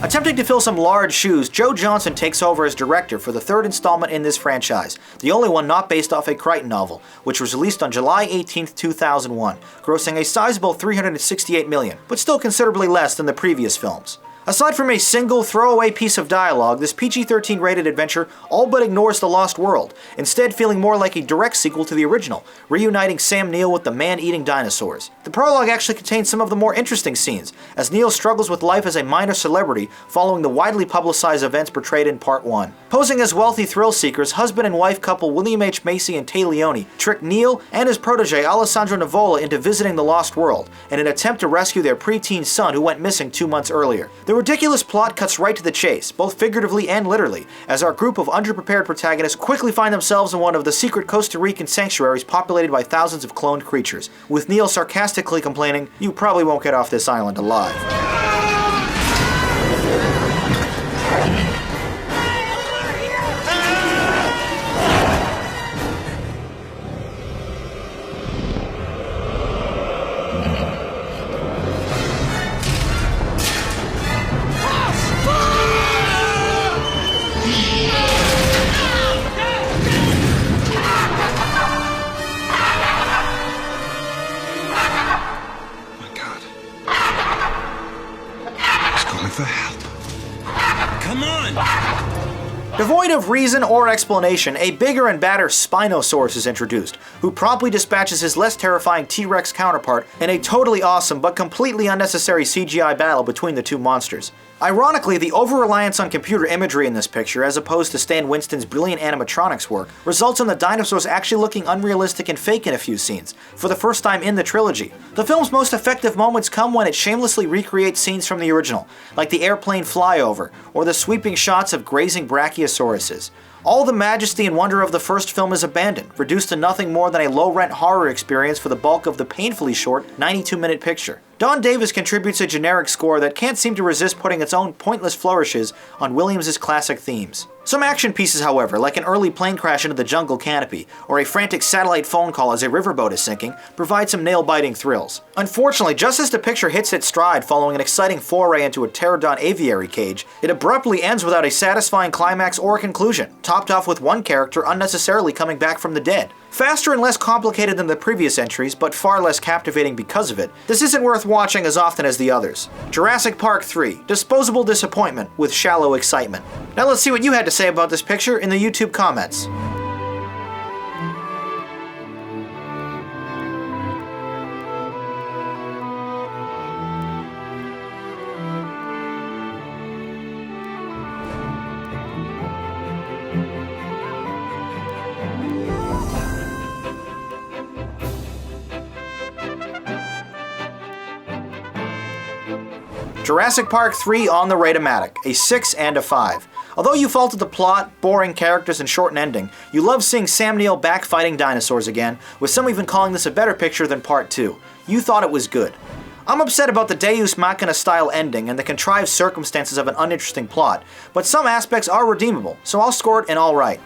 Attempting to fill some large shoes, Joe Johnston takes over as director for the third installment in this franchise, the only one not based off a Crichton novel, which was released on July 18, 2001, grossing a sizable $368 million, but still considerably less than the previous films. Aside from a single throwaway piece of dialogue, this PG-13 rated adventure all but ignores The Lost World, instead feeling more like a direct sequel to the original, reuniting Sam Neill with the man-eating dinosaurs. The prologue actually contains some of the more interesting scenes, as Neill struggles with life as a minor celebrity following the widely publicized events portrayed in Part 1. Posing as wealthy thrill-seekers, husband and wife couple William H. Macy and Tay Leone trick Neill and his protege Alessandro Nivola into visiting The Lost World in an attempt to rescue their preteen son who went missing 2 months earlier. The ridiculous plot cuts right to the chase, both figuratively and literally, as our group of underprepared protagonists quickly find themselves in one of the secret Costa Rican sanctuaries populated by thousands of cloned creatures, with Neill sarcastically complaining, "You probably won't get off this island alive." For help. Come on! Devoid of reason or explanation, a bigger and badder Spinosaurus is introduced, who promptly dispatches his less terrifying T-Rex counterpart in a totally awesome but completely unnecessary CGI battle between the two monsters. Ironically, the over-reliance on computer imagery in this picture, as opposed to Stan Winston's brilliant animatronics work, results in the dinosaurs actually looking unrealistic and fake in a few scenes, for the first time in the trilogy. The film's most effective moments come when it shamelessly recreates scenes from the original, like the airplane flyover, or the sweeping shots of grazing brachiosauruses. All the majesty and wonder of the first film is abandoned, reduced to nothing more than a low-rent horror experience for the bulk of the painfully short 92-minute picture. Don Davis contributes a generic score that can't seem to resist putting its own pointless flourishes on Williams' classic themes. Some action pieces, however, like an early plane crash into the jungle canopy, or a frantic satellite phone call as a riverboat is sinking, provide some nail-biting thrills. Unfortunately, just as the picture hits its stride following an exciting foray into a pterodon aviary cage, it abruptly ends without a satisfying climax or conclusion, topped off with one character unnecessarily coming back from the dead. Faster and less complicated than the previous entries, but far less captivating because of it, this isn't worth watching as often as the others. Jurassic Park 3, disposable disappointment with shallow excitement. Now let's see what you had to say about this picture in the YouTube comments. Jurassic Park 3 on the Rate-O-Matic, a 6 and a 5. Although you faulted the plot, boring characters, and shortened ending, you love seeing Sam Neill back fighting dinosaurs again, with some even calling this a better picture than Part 2. You thought it was good. I'm upset about the Deus Machina style ending and the contrived circumstances of an uninteresting plot, but some aspects are redeemable, so I'll score it an alright.